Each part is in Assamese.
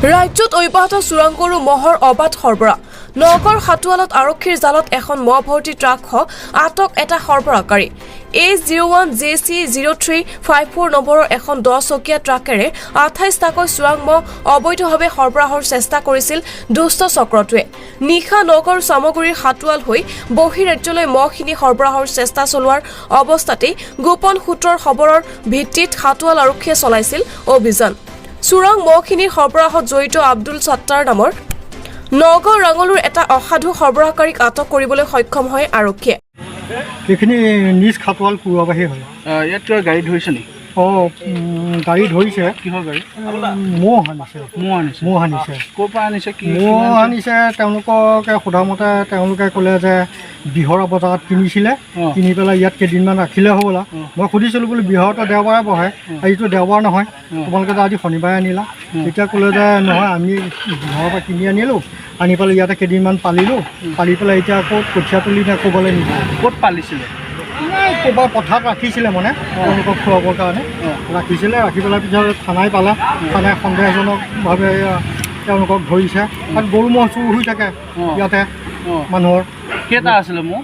ৰাজ্যত অব্যাহত চোৰাং গৰু মহৰ অবাধ সৰবৰাহ নগৰ হাটুৱালত আৰক্ষীৰ জালত এখন মহ ভৰ্তি ট্ৰাকসহ আটক এটা সৰবৰাহকাৰী A01JC0354 নম্বৰৰ এখন 10-চকীয়া ট্ৰাকেৰে 28টাকৈ চোৰাং মহ অবৈধভাৱে সৰবৰাহৰ চেষ্টা কৰিছিল দুষ্ট চক্ৰটোৱে নিশা নগৰ সামগুৰিৰ হাটুৱাল হৈ বহিৰাজ্যলৈ মহখিনি সৰবৰাহৰ চেষ্টা চলোৱাৰ অৱস্থাতেই গোপন সূত্ৰৰ খবৰৰ ভিত্তিত হাটুৱাল আৰক্ষীয়ে চলাইছিল অভিযান চোৰাং মহখিনিৰ সৰবৰাহত জড়িত আব্দুল সত্তাৰ নামৰ নগাঁও ৰাঙলুৰ এটা অসাধু সৰবৰাহকাৰীক আটক কৰিবলৈ সক্ষম হয় আৰক্ষীয়ে এইখিনি নিজ খাটোৱাল পুৰবাহী হয় ইয়াত গাড়ী ধৰিছে নেকি গাড়ী ধৰিছে কিহৰ গাড়ী মহ আনিছে ক'ৰ পৰা আনিছে কি মহ আনিছে তেওঁলোকক সোধা মতে তেওঁলোকে ক'লে যে বিহৰা বজাৰত কিনিছিলে কিনি পেলাই ইয়াত কেইদিনমান ৰাখিলে হ'বলা মই সুধিছিলোঁ বোলো বিহৰতো দেওবাৰে বহে এইটো দেওবাৰ নহয় তোমালোকে আজি শনিবাৰে আনিলা তেতিয়া ক'লে যে নহয় আমি বিহৰৰ পৰা কিনি আনিলোঁ আনি পেলাই ইয়াতে কেইদিনমান পালিলোঁ পালি পেলাই এতিয়া আকৌ কঠীয়া তুলি নে ক'বলৈ নিদিওঁ ক'ত পালিছিলে ক'ৰবাত পথাৰত ৰাখিছিলে মানে তেওঁলোকক খুৱাবৰ কাৰণে ৰাখিছিলে ৰাখি পেলাই পিছত থানাই পালে থানাই সন্দেহজনকভাৱে তেওঁলোকক ধৰিছে কাৰণ গৰু মহ চুৰ হৈ থাকে ইয়াতে মানুহৰ কেইটা আছিলে মহ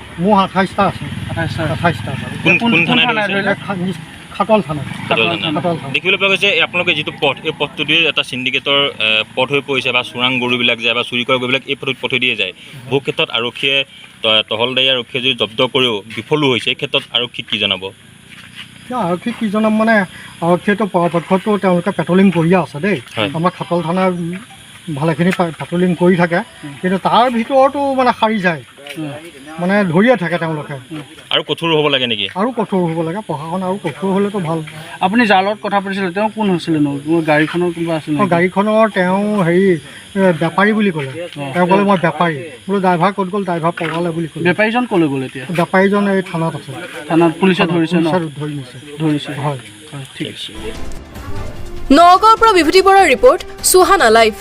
28টা আছে 28টা খাটল থানা দেখিবলৈ পোৱা গৈছে আপোনালোকে যিটো পথ এই পথটোতে এটা চিণ্ডিকেটৰ পথ হৈ পৰিছে বা চোৰাং গৰুবিলাক যায় বা চুৰি কৰা গৰুবিলাক এই পথে দিয়ে যায় বহু ক্ষেত্ৰত আৰক্ষীয়ে টহলদাৰী আৰক্ষীয়ে যদি জব্দ কৰিও বিফলো হৈছে এই ক্ষেত্ৰত আৰক্ষীক কি জনাব আৰক্ষীক কি জনাম মানে আৰক্ষীয়েতো পৰাপক্ষতো তেওঁলোকে পেট্ৰলিং কৰিয়ে আছে দেই আমাৰ খাটল থানা ভালেখিনি পেট্ৰলিং কৰি থাকে কিন্তু তাৰ ভিতৰতো মানে সাৰি যায় মানে ধৰিয়ে থাকে তেওঁলোকে আৰু কঠোৰ হ'ব লাগে নেকি আৰু কঠোৰ হ'ব লাগে প্ৰশাসন আৰু কঠোৰ হ'লেতো ভাল আপুনি যাৰ লগত কথা পাতিছিলে তেওঁ কোন হৈছিলে ন গাড়ীখনৰ কোনোবা আছিলে গাড়ীখনৰ তেওঁ হেৰি বেপাৰী বুলি ক'লে তেওঁ ক'লে মই বেপাৰী বোলো ড্ৰাইভাৰ ক'ত গ'ল ড্ৰাইভাৰ পগালে বুলি ক'লে বেপাৰীজন ক'লৈ গ'ল এতিয়া বেপাৰীজন এই থানাত আছে থানাত পুলিচে ধৰিছে ধৰিছে হয় ঠিক আছে নগাঁৱৰ পৰা বিভূতি বৰাৰ ৰিপৰ্ট সুহানা লাইভ